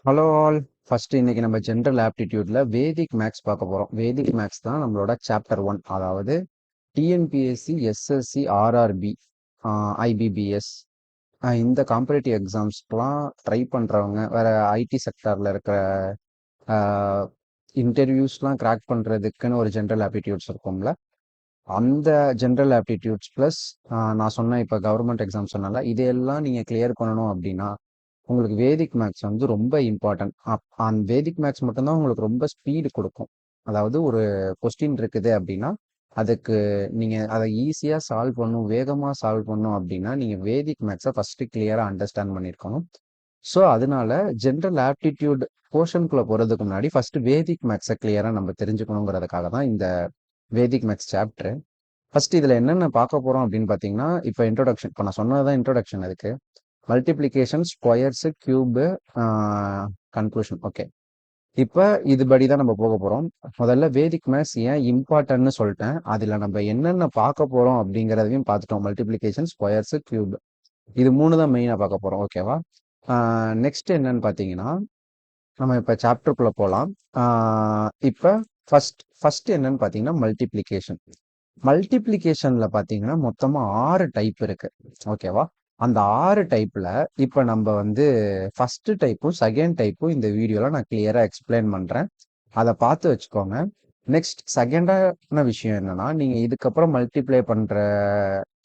Hello all. First இன்னைக்கு நம்ம general ஆப்டிடியூட்ல வேதிக் maths பார்க்க போறோம். வேதிக் மேக்ஸ் தான் நம்மளோட சாப்டர் 1. அதாவது டிஎன்பிஎஸ்சி, எஸ்எஸ்சி, ஆர்ஆர்பி, ஐபிபிஎஸ் இந்த காம்படிட்டிவ் எக்ஸாம்ஸ்க்குலாம் ட்ரை பண்றவங்க, வேற ஐடி செக்டார்ல இருக்கிற இன்டர்வியூஸ்லாம் கிராக் பண்றதுக்குன்னு ஒரு ஜென்ரல் ஆப்டிடியூட்ஸ் இருக்கும்ல. அந்த ஜென்ரல் ஆப்டிடியூட்ஸ் ப்ளஸ் நான் சொன்ன இப்போ கவர்மெண்ட் எக்ஸாம் சொன்னால இதையெல்லாம் நீங்கள் கிளியர் பண்ணணும் அப்படின்னா உங்களுக்கு வேதிக் மேக்ஸ் வந்து ரொம்ப இம்பார்ட்டன்ட். அந்த வேதிக் மேக்ஸ் மட்டும்தான் உங்களுக்கு ரொம்ப ஸ்பீடு கொடுக்கும். அதாவது ஒரு கொஸ்டின் இருக்குது அப்படின்னா அதுக்கு நீங்கள் அதை ஈஸியாக சால்வ் பண்ணும், வேகமாக சால்வ் பண்ணும் அப்படின்னா நீங்கள் வேதிக் மேக்ஸை ஃபஸ்ட்டு கிளியராக அண்டர்ஸ்டாண்ட் பண்ணியிருக்கணும். ஸோ அதனால ஜென்ரல் ஆப்டிடியூட் போர்ஷனுக்குள்ளே போகிறதுக்கு முன்னாடி ஃபஸ்ட்டு வேதிக் மேக்ஸை கிளியராக நம்ம தெரிஞ்சுக்கணுங்கிறதுக்காக தான் இந்த வேதிக் மேக்ஸ் சாப்டர். ஃபர்ஸ்ட் இதில் என்னென்ன பார்க்க போகிறோம் அப்படின்னு பார்த்தீங்கன்னா, இப்போ இன்ட்ரோடக்ஷன், இப்போ நான் சொன்னதான் இன்ட்ரோடக்ஷன். அதுக்கு மல்டிப்ளிகேஷன், ஸ்கொயர்ஸு, கியூபு, கன்க்ளூஷன். ஓகே, இப்போ இதுபடி தான் நம்ம போக போகிறோம். முதல்ல வேதிக் மேத்ஸ் ஏன் இம்பார்ட்டன்ட்னு சொல்லிட்டேன். அதில் நம்ம என்னென்ன பார்க்க போகிறோம் அப்படிங்கிறதையும் பார்த்துட்டோம். மல்டிப்ளிகேஷன், ஸ்கொயர்ஸு, கியூப், இது 3 தான் மெயினாக பார்க்க போகிறோம். ஓகேவா? நெக்ஸ்ட் என்னன்னு பார்த்தீங்கன்னா, நம்ம இப்போ சாப்டருக்குள்ளே போகலாம். இப்போ ஃபர்ஸ்ட் என்னன்னு பார்த்தீங்கன்னா மல்டிப்ளிகேஷன். மல்டிப்ளிகேஷன்ல பார்த்தீங்கன்னா மொத்தமாக 6 டைப் இருக்கு. ஓகேவா? அந்த 6 டைப்ல இப்போ நம்ம வந்து ஃபர்ஸ்ட் டைப்பும் செகண்ட் டைப்பும் இந்த வீடியோவில் நான் கிளியராக எக்ஸ்பிளைன் பண்ணுறேன். அதை பார்த்து வச்சுக்கோங்க. நெக்ஸ்ட் செகண்டான விஷயம் என்னன்னா, நீங்கள் இதுக்கப்புறம் மல்டிப்ளை பண்ணுற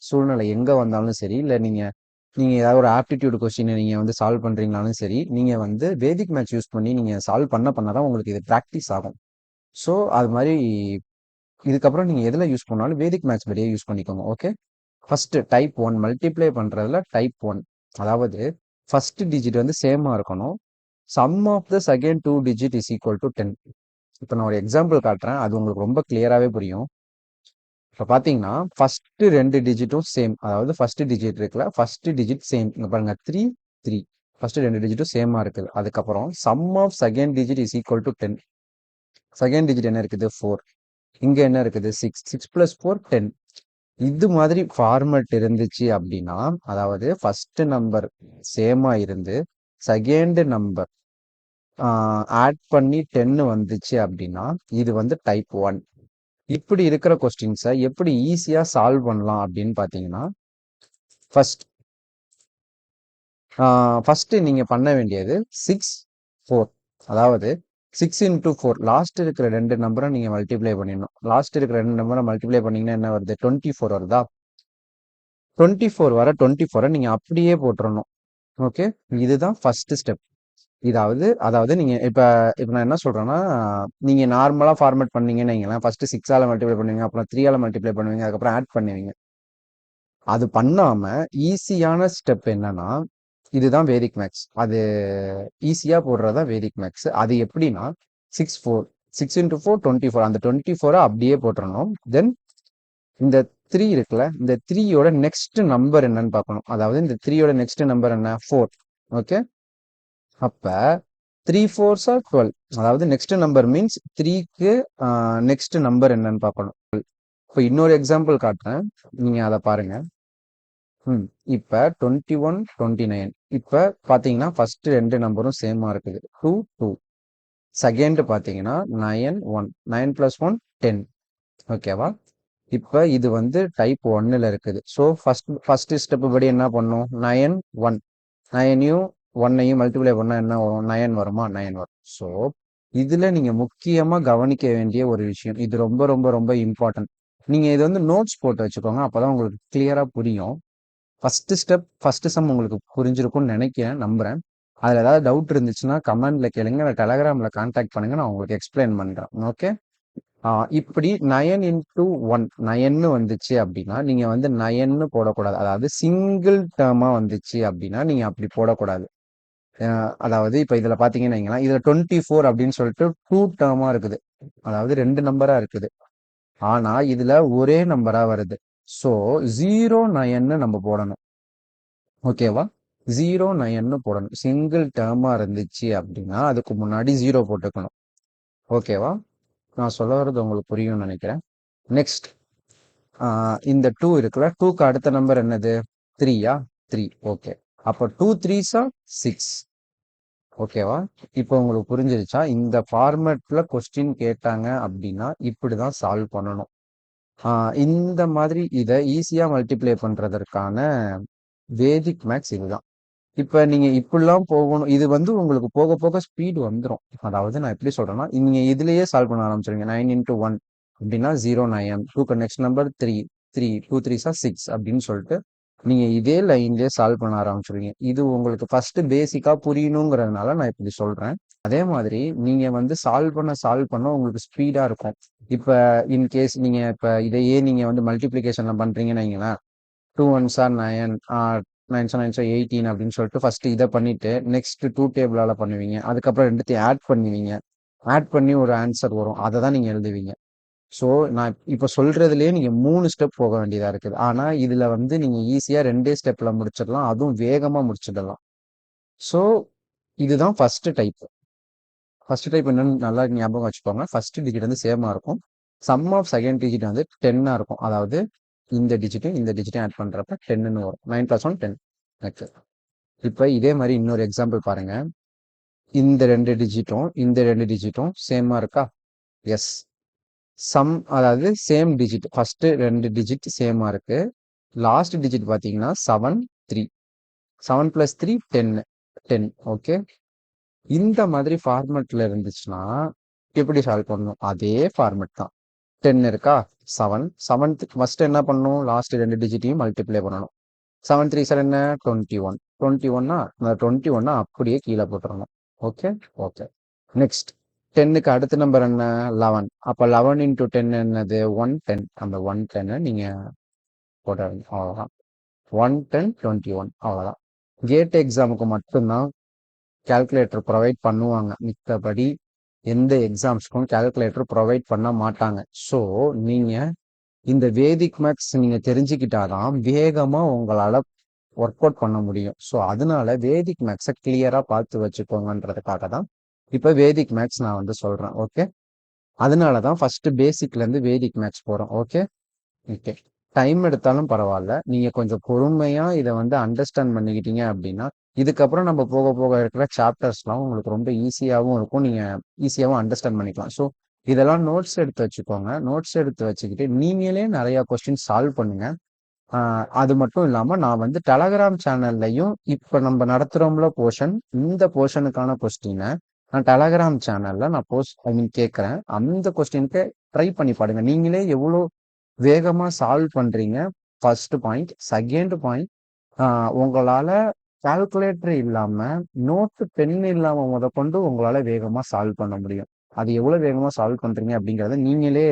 சூழ்நிலை எங்கே வந்தாலும் சரி, இல்லை நீங்கள் ஏதாவது ஒரு ஆப்டிடியூட் கொஸ்டினை நீங்கள் வந்து சால்வ் பண்ணுறீங்கனாலும் சரி, நீங்கள் வந்து வேதிக் மேத்ஸ் யூஸ் பண்ணி நீங்கள் சால்வ் பண்ண தான் உங்களுக்கு இது ப்ராக்டிஸ் ஆகும். ஸோ அது மாதிரி இதுக்கப்புறம் நீங்கள் எதில் யூஸ் பண்ணாலும் வேதிக் மேத்ஸ் படியே யூஸ் பண்ணிக்கோங்க. ஓகே, ஃபர்ஸ்ட் டைப் 1 மல்டிப்ளை பண்ணுறதுல டைப் 1, அதாவது ஃபர்ஸ்ட் டிஜிட் வந்து சேமாக இருக்கணும். Sum of the second 2 digit is equal to 10. இப்போ நான் ஒரு எக்ஸாம்பிள் காட்டுறேன், அது உங்களுக்கு ரொம்ப கிளியராகவே புரியும். இப்போ பார்த்தீங்கன்னா ஃபர்ஸ்ட் 2 டிஜிட்டும் சேம், அதாவது ஃபர்ஸ்ட் டிஜிட் இருக்குல்ல, ஃபர்ஸ்ட் டிஜிட் சேம். இங்கே பாருங்க 3 3, ஃபர்ஸ்ட் 2 டிஜிட்டும் சேமாக இருக்குது. அதுக்கப்புறம் sum of second digit is equal to 10. Second digit என்ன இருக்குது? 4. இங்கே என்ன இருக்குது? 6. 6 + 4 10. இது மாதிரி ஃபார்மட் இருந்துச்சு அப்படின்னா, அதாவது ஃபர்ஸ்ட் நம்பர் சேமா இருந்து செகண்ட் நம்பர் ஆட் பண்ணி 10 வந்துச்சு அப்படின்னா இது வந்து டைப் 1. இப்படி இருக்கிற கொஸ்டின்ஸை எப்படி ஈஸியா சால்வ் பண்ணலாம் அப்படின்னு பார்த்தீங்கன்னா, ஃபர்ஸ்ட் நீங்க பண்ண வேண்டியது 6 4, அதாவது 6 × 4 லாஸ்ட் இருக்கிற 2 நம்பரை நீங்க மல்டிப்ளை பண்ணிடணும். லாஸ்ட் இருக்கிற 2 நம்பரை மல்டிப்ளை பண்ணீங்கன்னா என்ன வருது? 24 வருதா? 24 வர 24 நீங்க அப்படியே போட்டுறணும். ஓகே, இதுதான் ஃபர்ஸ்ட் ஸ்டெப். அதாவது நீங்க இப்ப இப்ப நான் என்ன சொல்றேன்னா, நீங்க நார்மலா ஃபார்மேட் பண்ணீங்கன்னு வைங்களேன், ஃபர்ஸ்ட் 6ஆல மல்டிப்ளை பண்ணுவீங்க, அப்புறம் 3ஆல மல்டிப்ளை பண்ணுவீங்க, அதுக்கப்புறம் ஆட் பண்ணுவீங்க. அது பண்ணாம ஈஸியான ஸ்டெப் என்னன்னா, இதுதான் வேதிக் மேக்ஸ். அது ஈஸியா போடுறதா வேதிக் மேக்ஸ். அது எப்படின்னா 6 4 6 × 4 24, அந்த 24 அப்படியே போட்டுறணும். தென் இந்த 3 இருக்குல்ல, இந்த 3யோட நெக்ஸ்ட் நம்பர் என்னன்னு பார்க்கணும். அதாவது இந்த 3யோட நெக்ஸ்ட் நம்பர் என்ன? 4. ஓகே, அப்ப 3 4s are 12, அதாவது நெக்ஸ்ட் நம்பர் மீன்ஸ் 3க்கு நெக்ஸ்ட் நம்பர் என்னன்னு பார்க்கணும். இப்போ இன்னொரு எக்ஸாம்பிள் காட்டுறேன், நீங்க அதை பாருங்க. இப்ப 21 29. இப்ப பாத்தீங்கன்னா ஃபர்ஸ்ட் 2 நம்பரும் சேமா இருக்குது, 2 2. செகண்ட் பாத்தீங்கன்னா 9 1, 9 + 1 10. ஓகேவா? இப்ப இது வந்து டைப் 1ல இருக்குது. ஸோ ஃபர்ஸ்ட் ஸ்டெப் படி என்ன பண்ணும்? 9 1, 9யும் 1ஐயும் மல்டிப்ளை பண்ணா என்ன வரும்? 9 வருமா? 9 வரும். ஸோ இதுல நீங்க முக்கியமா கவனிக்க வேண்டிய ஒரு விஷயம், இது ரொம்ப ரொம்ப ரொம்ப இம்பார்ட்டன்ட். நீங்க இது வந்து நோட்ஸ் போட்டு வச்சுக்கோங்க, அப்பதான் உங்களுக்கு கிளியரா புரியும். ஃபர்ஸ்ட் ஸ்டெப், ஃபர்ஸ்ட் சம் உங்களுக்கு புரிஞ்சிருக்கும்னு நினைக்கிறேன், நம்புறேன். அதில் ஏதாவது டவுட் இருந்துச்சுன்னா கமெண்ட்ல கேளுங்க, இல்லை டெலகிராம்ல கான்டாக்ட் பண்ணுங்க, நான் உங்களுக்கு எக்ஸ்பிளைன் பண்றேன். ஓகே, இப்படி 9 × 1 9ன்னு வந்துச்சு அப்படின்னா நீங்க வந்து 9ன்னு போடக்கூடாது. அதாவது சிங்கிள் டேர்மா வந்துச்சு அப்படின்னா நீங்க அப்படி போடக்கூடாது. அதாவது இப்ப இதுல பாத்தீங்கன்னா வைங்களா, இதுல 24 அப்படின்னு சொல்லிட்டு 2 டேர்மா இருக்குது, அதாவது 2 நம்பரா இருக்குது. ஆனா இதுல ஒரே நம்பரா வருது. ஸோ 0 9ன்னு நம்ம போடணும். ஓகேவா? 0 9ன்னு போடணும். சிங்கிள் டேர்மா இருந்துச்சு அப்படின்னா அதுக்கு முன்னாடி 0 போட்டுக்கணும். ஓகேவா? நான் சொல்ல வர்றது உங்களுக்கு புரியும்னு நினைக்கிறேன். நெக்ஸ்ட் இந்த 2 இருக்குல்ல, 2க்கு அடுத்த நம்பர் என்னது? 3யா? 3. ஓகே, அப்போ 2 3s are 6. ஓகேவா? இப்போ உங்களுக்கு புரிஞ்சிருச்சா? இந்த ஃபார்மேட்ல கொஸ்டின் கேட்டாங்க அப்படின்னா இப்படிதான் சால்வ் பண்ணணும். இந்த மாதிரி இதை ஈஸியா மல்டிப்ளை பண்றதற்கான வேதிக் மேக்ஸ் இதுதான். இப்ப நீங்க இப்படிலாம் போகணும். இது வந்து உங்களுக்கு போக போக ஸ்பீடு வந்துடும். அதாவது நான் எப்படி சொல்றேன்னா, நீங்க இதுலயே சால்வ் பண்ண ஆரம்பிச்சிருங்க. 9 into 1 அப்படின்னா 0 9 2 நெக்ஸ்ட் நம்பர் 3 3 2 3 6 அப்படின்னு சொல்லிட்டு நீங்க இதே லைன்லயே சால்வ் பண்ண ஆரம்பிச்சிருவீங்க. இது உங்களுக்கு ஃபர்ஸ்ட் பேசிக்கா புரியணுங்கிறதுனால நான் இப்படி சொல்றேன். அதே மாதிரி நீங்க வந்து சால்வ் பண்ண உங்களுக்கு ஸ்பீடா இருக்கும். இப்ப இன்கேஸ் நீங்க இப்ப இதையே நீங்க வந்து மல்டிபிளிகேஷன்ல பண்றீங்கன்னு வைங்களேன். 2 1s are 9 9s are 9s are 18 அப்படின்னு சொல்லிட்டு ஃபர்ஸ்ட் இதை பண்ணிட்டு நெக்ஸ்ட் 2 டேபிளால பண்ணுவீங்க. அதுக்கப்புறம் ரெண்டுத்தையும் ஆட் பண்ணுவீங்க. ஆட் பண்ணி ஒரு ஆன்சர் வரும். அதை தான் நீங்க எழுதுவீங்க. ஸோ நான் இப்ப சொல்றதுலயே நீங்க 3 ஸ்டெப் போக வேண்டியதா இருக்குது. ஆனா இதுல வந்து நீங்க ஈஸியா 2 ஸ்டெப்ல முடிச்சிடலாம். அதுவும் வேகமா முடிச்சிடலாம். ஸோ இதுதான் ஃபர்ஸ்ட் டைப். ஃபர்ஸ்ட் டைப் என்னன்னு நல்லா ஞாபகம் வச்சுக்கோங்க. ஃபர்ஸ்ட் டிஜிட் வந்து சேமா இருக்கும். சம் ஆஃப் செகண்ட் டிஜிட் வந்து 10 இருக்கும். அதாவது இந்த டிஜிட்டும் இந்த டிஜிட்டும் ஆட் பண்றப்ப 10 வரும். 9 + 1 10. ஓகே. இப்ப இதே மாதிரி இன்னொரு எக்ஸாம்பிள் பாருங்க. இந்த ரெண்டு டிஜிட்டும் சேமா இருக்கா? எஸ். அதாவது சேம் டிஜிட். ஃபர்ஸ்ட் 2 டிஜிட் சேமா இருக்கு. லாஸ்ட் டிஜிட் பாத்தீங்கன்னா 7 3. 7 + 3 10. 10. ஓகே. இந்த மாதிரி ஃபார்மேட்ல இருந்துச்சுன்னா எப்படி சால்வ் பண்ணணும்? அதே ஃபார்மேட் தான். 10 இருக்கா? 7 7th ஃபர்ஸ்ட் என்ன பண்ணணும்? லாஸ்ட் 2 டிஜிட்டையும் மல்டிப்ளை பண்ணணும். 7 3 சார் என்ன? 21. 21 அந்த 21 அப்படியே கீழே போட்டுறணும். ஓகே. ஓகே. நெக்ஸ்ட் 10க்கு அடுத்த நம்பர் என்ன? 11. அப்ப 11 into 10 என்னது? 110. அந்த 110 நீங்க போட்டுறணும். அவ்வளவுதான். 110 21 அவ்வளவுதான். கேட் எக்ஸாமுக்கு மட்டும்தான் கால்குலேட்டர் ப்ரொவைட் பண்ணுவாங்க. மித்தபடி எந்த எக்ஸாம்ஸ்க்கும் கால்குலேட்டர் ப்ரொவைட் பண்ண மாட்டாங்க. ஸோ நீங்க இந்த வேதிக் மேக்ஸ் நீங்க தெரிஞ்சுக்கிட்டாதான் வேகமா உங்களால ஒர்க் அவுட் பண்ண முடியும். ஸோ அதனால வேதிக் மேக்ஸை கிளியரா பார்த்து வச்சுக்கோங்கன்றதுக்காக தான் இப்ப வேதிக் மேக்ஸ் நான் வந்து சொல்றேன். ஓகே. அதனாலதான் ஃபர்ஸ்ட் பேசிக்ல இருந்து வேதிக் மேக்ஸ் போறோம். ஓகே. ஓகே. டைம் எடுத்தாலும் பரவாயில்ல. நீங்க கொஞ்சம் பொறுமையா இதை வந்து அண்டர்ஸ்டாண்ட் பண்ணிக்கிட்டீங்க அப்படின்னா இதுக்கப்புறம் நம்ம போக போக இருக்கிற சாப்டர்ஸ்லாம் உங்களுக்கு ரொம்ப ஈஸியாகவும் இருக்கும். நீங்க ஈஸியாகவும் அண்டர்ஸ்டாண்ட் பண்ணிக்கலாம். ஸோ இதெல்லாம் நோட்ஸ் எடுத்து வச்சுக்கோங்க. நோட்ஸ் எடுத்து வச்சுக்கிட்டு நீங்களே நிறைய கொஸ்டின் சால்வ் பண்ணுங்க. அது மட்டும் இல்லாம நான் வந்து டெலகிராம் சேனல்லையும் இப்ப நம்ம நடத்துறோம்ல போர்ஷன், இந்த போர்ஷனுக்கான கொஸ்டினை நான் டெலகிராம் சேனல்ல நான் கேட்கறேன். அந்த கொஸ்டினுக்கு ட்ரை பண்ணி பாருங்க. நீங்களே எவ்வளவு வேகமா சால்வ் பண்றீங்க. First point. செகண்ட் பாயிண்ட், உங்களால கால்குலேட்டர் இல்லாம நோட்டு பென் இல்லாம முதற்கொண்டு உங்களால வேகமா சால்வ் பண்ண முடியும். அது எவ்வளவு வேகமா சால்வ் பண்றீங்க அப்படிங்கறத நீங்களே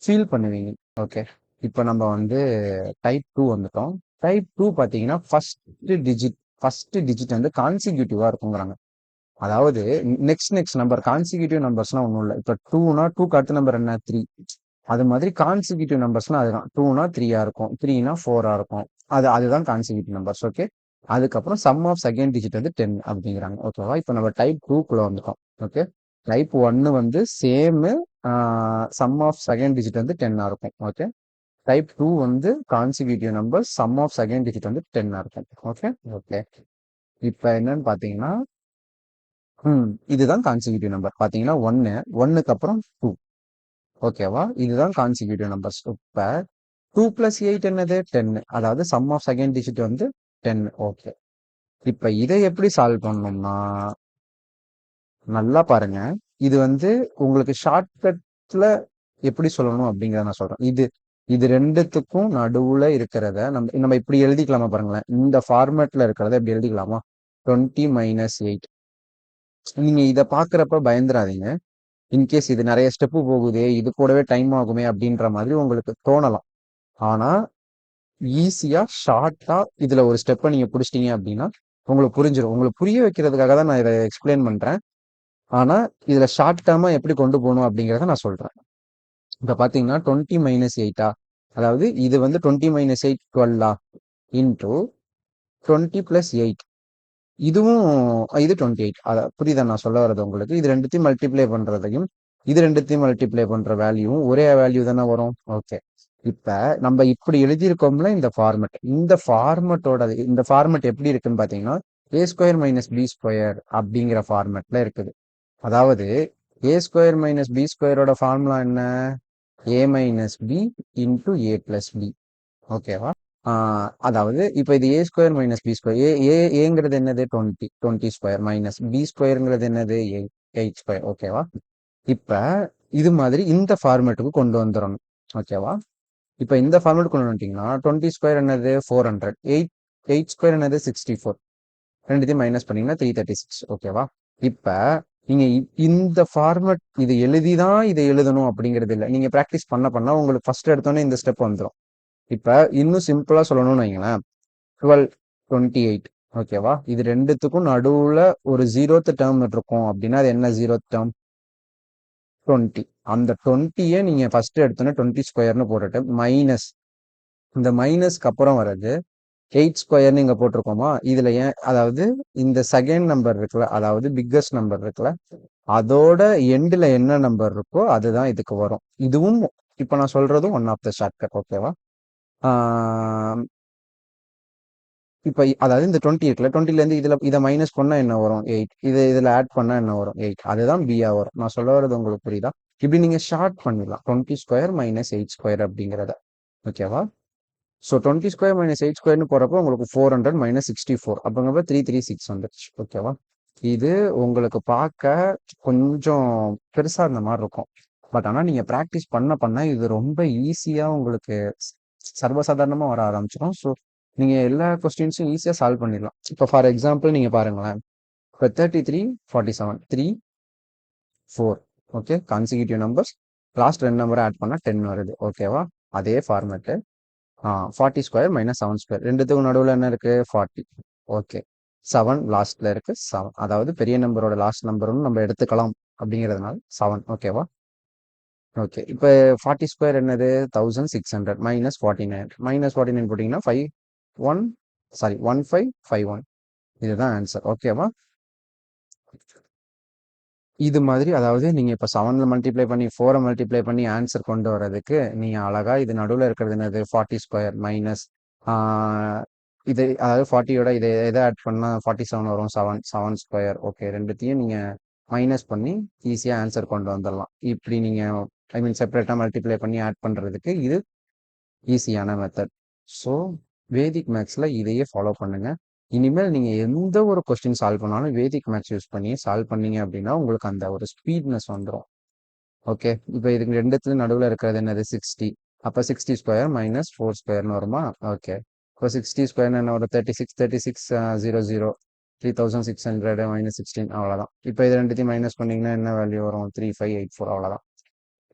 ஃபீல் பண்ணுவீங்க. ஓகே. இப்போ நம்ம வந்து டைப் 2 வந்துட்டோம். டைப் 2 பாத்தீங்கன்னா ஃபர்ஸ்ட் டிஜிட் வந்து கான்சிக்யூட்டிவா இருக்குங்கிறாங்க. அதாவது நெக்ஸ்ட் நம்பர் கான்சிக்யூட்டிவ் நம்பர்ஸ்லாம் ஒன்றும் இல்லை. இப்போ 2னா 2க்கு அடுத்த நம்பர் என்ன? 3. அது மாதிரி கான்சிக்யூட்டிவ் நம்பர்ஸ்லாம் அதுதான். 2னா 3ஆ இருக்கும், 3னா 4ஆ இருக்கும். அதுதான் கான்சிக்யூட்டிவ் நம்பர்ஸ். ஓகே. அதுக்கப்புறம் சம் ஆஃப் செகண்ட் டிஜிட் வந்து 10 அப்படிங்கிறாங்க. ஓகேவா? இப்போ நம்ம டைப் 2குள்ள வந்துட்டோம். ஓகே. டைப் 1 வந்து same, sum of second digit வந்து 10ஆ இருக்கும். ஓகே. டைப் 2 வந்து consecutive number, sum of second digit வந்து 10ஆ இருக்கும். ஓகே. ஓகே. இப்போ என்னன்னு பாத்தீங்கன்னா இதுதான் கான்சிக்யூட்டிவ் நம்பர். பாத்தீங்கன்னா 1க்கு அப்புறம் 2. ஓகேவா? இதுதான் கான்சிக்யூட்டிவ் நம்பர்ஸ். இப்ப 2 + 8 என்னது? 10. அதாவது சம் ஆஃப் செகண்ட் டிஜிட் வந்து 10. ஓகே. இப்ப இதை எப்படி சால்வ் பண்ணணும்னா நல்லா பாருங்க. இது வந்து உங்களுக்கு ஷார்ட்கட்ல எப்படி சொல்லணும் அப்படிங்கிறத நான் சொல்றேன். இது ரெண்டுத்துக்கும் நடுவுல இருக்கிறத நம்ம இப்படி எழுதிக்கலாமா பாருங்களேன். இந்த ஃபார்மேட்ல இருக்கிறத இப்படி எழுதிக்கலாமா? 20 - 8. நீங்க இதை பாக்குறப்ப பயந்துராதீங்க. இன்கேஸ் இது நிறைய ஸ்டெப்பு போகுதே, இது கூடவே டைம் ஆகுமே அப்படின்ற மாதிரி உங்களுக்கு தோணலாம். ஆனா ஈஸியா ஷார்ட்டா இதுல ஒரு ஸ்டெப்பை நீங்க பிடிச்சிட்டீங்க அப்படின்னா உங்களுக்கு புரிஞ்சிடும். உங்களுக்கு புரிய வைக்கிறதுக்காக தான் நான் இதை எக்ஸ்பிளைன் பண்றேன். ஆனா இதுல ஷார்ட் டேர்மா எப்படி கொண்டு போகணும் அப்படிங்கிறத நான் சொல்றேன். இப்ப பாத்தீங்கன்னா 20 - 8, அதாவது இது வந்து 20 - 8 12 இன்டூ 20 + 8. இதுவும் இது 28. புரியுதா நான் சொல்ல வர்றது உங்களுக்கு? இது ரெண்டுத்தையும் மல்டிப்ளை பண்றதையும் இது ரெண்டுத்தையும் மல்டிப்ளை பண்ற வேல்யூவும் ஒரே வேல்யூ தானே வரும். ஓகே. இப்ப நம்ம இப்படி எழுதியிருக்கோம்ல இந்த ஃபார்மெட் எப்படி இருக்குன்னு பாத்தீங்கன்னா ஏ ஸ்கொயர் மைனஸ் பி ஸ்கொயர் அப்படிங்கிற ஃபார்மேட்ல இருக்குது. அதாவது ஏ ஸ்கொயர் மைனஸ் பி ஸ்கொயரோட ஃபார்முலா என்ன? ஏ minus B into A plus B. ஓகேவா? அதாவது இப்போ இது ஏ ஸ்கொயர் மைனஸ் பி ஸ்கொயர், ஏங்கிறது என்னது? 20 ஸ்கொயர் மைனஸ் பி ஸ்கொயருங்கிறது என்னது? 8 ஸ்கொயர். ஓகேவா? இப்ப இது மாதிரி இந்த ஃபார்மேட்டுக்கு கொண்டு வந்துடணும். ஓகேவா? இப்ப இந்த ஃபார்மேட் கொண்டு வந்துட்டீங்கன்னா 20 ஸ்கொயர் என்னது? 400. 8 ஸ்கொயர் என்னது? 64. ரெண்டுத்தையும் மைனஸ் பண்ணீங்கன்னா 336. ஓகேவா? இப்ப நீங்க இந்த ஃபார்மேட் இது எழுதிதான் இதை எழுதணும் அப்படிங்கிறது இல்லை. நீங்க ப்ராக்டிஸ் பண்ண பண்ண உங்களுக்கு ஃபர்ஸ்ட் எடுத்தோன்னே இந்த ஸ்டெப் வந்துடும். இப்ப இன்னும் சிம்பிளா சொல்லணும்னு வைங்களேன், 12, 28. ஓகேவா? இது ரெண்டுத்துக்கும் நடுவுல ஒரு 0th டேர்ம் இருக்கும் அப்படின்னா அது என்ன 0th டேர்ம்? 20. அந்த 20யே நீங்க ஃபர்ஸ்ட் எடுத்தோன்னே 20 ஸ்கொயர்னு போட்டுட்டு மைனஸ், இந்த மைனஸ்க்கு அப்புறம் வர்றது 8 ஸ்கொயர்னு இங்க போட்டிருக்கோமா? இதுல ஏன், அதாவது இந்த செகண்ட் நம்பர் இருக்குல்ல, அதாவது பிக்கஸ்ட் நம்பர் இருக்குல்ல, அதோட எண்ட்ல என்ன நம்பர் இருக்கோ அதுதான் இதுக்கு வரும். இதுவும் இப்ப நான் சொல்றதும் ஒன் ஆஃப் த ஷார்ட்கட். ஓகேவா? இப்ப அதாவது இந்த 20 இருக்குல்ல, 20ல இருந்து இதை மைனஸ் பண்ணா என்ன வரும்? 8. இதுல ஆட் பண்ணா என்ன வரும்? 8. அதுதான் பியா வரும். நான் சொல்ல வர்றது உங்களுக்கு புரியுதா? இப்படி நீங்க ஷார்ட் பண்ணிடலாம், 20 ஸ்கொயர் மைனஸ் 8 ஸ்கொயர் அப்படிங்கிறத. ஓகேவா? ஸோ 20 ஸ்கொயர் மைனஸ் 8 ஸ்கொயர்னு போறப்போ உங்களுக்கு 400 மைனஸ் 64 அப்படிங்கிறப்ப 336 வந்துருச்சு. ஓகேவா? இது உங்களுக்கு பார்க்க கொஞ்சம் பெருசா இருந்த மாதிரி இருக்கும். பட் ஆனா நீங்க ப்ராக்டிஸ் பண்ண பண்ண இது ரொம்ப ஈஸியா உங்களுக்கு சர்வசாதாரணமா வர ஆரம்பிச்சிடும். ஸோ நீங்க எல்லா கொஸ்டின்ஸும் ஈஸியா சால்வ் பண்ணிடலாம். இப்போ ஃபார் எக்ஸாம்பிள் நீங்க பாருங்களேன், இப்போ 33, 47, 3, 4. ஓகே, கான்சிக்யூட்டிவ் நம்பர்ஸ், லாஸ்ட் ரெண்டு நம்பரை ஆட் பண்ணா 10 வருது. ஓகேவா? அதே ஃபார்மேட்டு. 40 ஸ்கொயர் மைனஸ் 7 ஸ்கொயர், ரெண்டுத்துக்கும் நடுவில் என்ன இருக்கு? 40. ஓகே, 7 லாஸ்ட்ல இருக்கு. 7 அதாவது பெரிய நம்பரோட லாஸ்ட் நம்பர்னு நம்ம எடுத்துக்கலாம் அப்படிங்கிறதுனால 7. ஓகேவா? ஓகே, இப்போ 40 ஸ்கொயர் என்னது? 1600 மைனஸ் 49. மைனஸ் 49 போட்டிங்கன்னா 1551. இதுதான் ஆன்சர். ஓகேவா? இது மாதிரி, அதாவது நீங்க இப்ப 7ல மல்டிப்ளை பண்ணி 4 மல்டிப்ளை பண்ணி ஆன்சர் கொண்டு வர்றதுக்கு நீங்க அழகா இது நடுவில் இருக்கிறது என்னது? 40 ஸ்கொயர் மைனஸ் இது, அதாவது 40யோட இதை எதை ஆட் பண்ணா 47 வரும்? 7 ஸ்கொயர். ஓகே, ரெண்டுத்தையும் நீங்க மைனஸ் பண்ணி ஈஸியா ஆன்சர் கொண்டு வந்துடலாம். இப்படி நீங்க ஐ மீன் செப்பரேட்டா மல்டிப்ளை பண்ணி ஆட் பண்றதுக்கு இது ஈஸியான மெத்தட். ஸோ வேதிக் மேக்ஸில் இதையே ஃபாலோ பண்ணுங்க. இனிமேல் நீங்கள் எந்த ஒரு கொஸ்டின் சால்வ் பண்ணாலும் வேதிக் மேக்ஸ் யூஸ் பண்ணி சால்வ் பண்ணீங்க அப்படின்னா உங்களுக்கு அந்த ஒரு ஸ்பீட்னஸ் வந்துடும். ஓகே, இப்போ இதுக்கு ரெண்டுத்துல நடுவில் இருக்கிறது என்னது? 60. அப்போ 60 ஸ்கொயர் மைனஸ் 4 ஸ்கொயர்னு வருமா? ஓகே, இப்போ 60 ஸ்கொயர்னு என்ன ஒரு 36 00 3600 மைனஸ் 16. அவ்வளோதான். இப்போ இது ரெண்டுத்தையும் மைனஸ் பண்ணீங்கன்னா என்ன வேல்யூ வரும்? 3584. அவ்வளோதான்.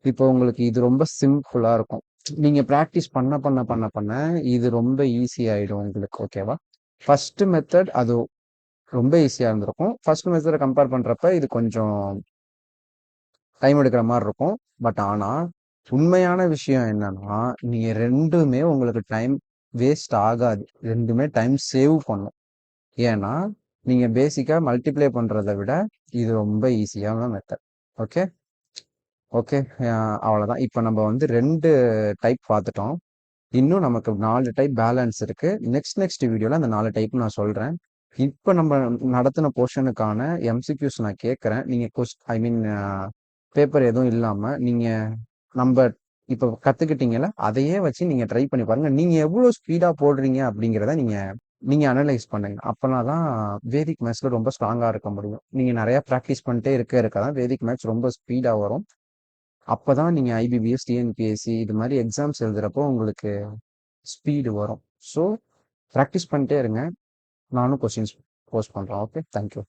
இப்போ உங்களுக்கு இது ரொம்ப சிம்பிளா இருக்கும். நீங்க ப்ராக்டிஸ் பண்ண பண்ண பண்ண பண்ண இது ரொம்ப ஈஸி ஆயிடும் உங்களுக்கு. ஓகேவா? ஃபர்ஸ்ட் மெத்தட் அது ரொம்ப ஈஸியா இருந்திருக்கும். ஃபர்ஸ்ட் மெத்தடை கம்பேர் பண்றப்ப இது கொஞ்சம் டைம் எடுக்கிற மாதிரி இருக்கும். பட் ஆனா உண்மையான விஷயம் என்னன்னா, நீங்க ரெண்டுமே உங்களுக்கு டைம் வேஸ்ட் ஆகாது. ரெண்டுமே டைம் சேவ் பண்ணும். ஏன்னா நீங்க பேசிக்கா மல்டிப்ளை பண்றதை விட இது ரொம்ப ஈஸியான மெத்தட். ஓகே ஓகே, அவ்வளோதான். இப்போ நம்ம வந்து 2 டைப் பார்த்துட்டோம். இன்னும் நமக்கு 4 டைப் பேலன்ஸ் இருக்கு. நெக்ஸ்ட் வீடியோல அந்த 4 டைப் நான் சொல்றேன். இப்போ நம்ம நடத்தின போர்ஷனுக்கான எம்சிக்யூஸ் நான் கேட்குறேன். நீங்க ஐ மீன் பேப்பர் எதுவும் இல்லாம நீங்க நம்ம இப்போ கத்துக்கிட்டீங்கல்ல, அதையே வச்சு நீங்க ட்ரை பண்ணி பாருங்க. நீங்க எவ்வளவு ஸ்பீடா போடுறீங்க அப்படிங்கிறத நீங்க நீங்க அனலைஸ் பண்ணுங்க. அப்பனா தான் வேதிக் மேத்ஸ்ல ரொம்ப ஸ்ட்ராங்கா இருக்க முடியும். நீங்க நிறைய ப்ராக்டிஸ் பண்ணிட்டே இருக்கதான் வேதிக் மேத்ஸ் ரொம்ப ஸ்பீடா வரும். அப்பதான் நீங்க ஐபிபிஎஸ், டிஎன்பிஎஸ்சி இது மாதிரி எக்ஸாம்ஸ் எழுதுறப்போ உங்களுக்கு ஸ்பீடு வரும். ஸோ ப்ராக்டிஸ் பண்ணிட்டே இருங்க. நானும் கொஸ்டின்ஸ் போஸ்ட் பண்றேன். Okay, thank you.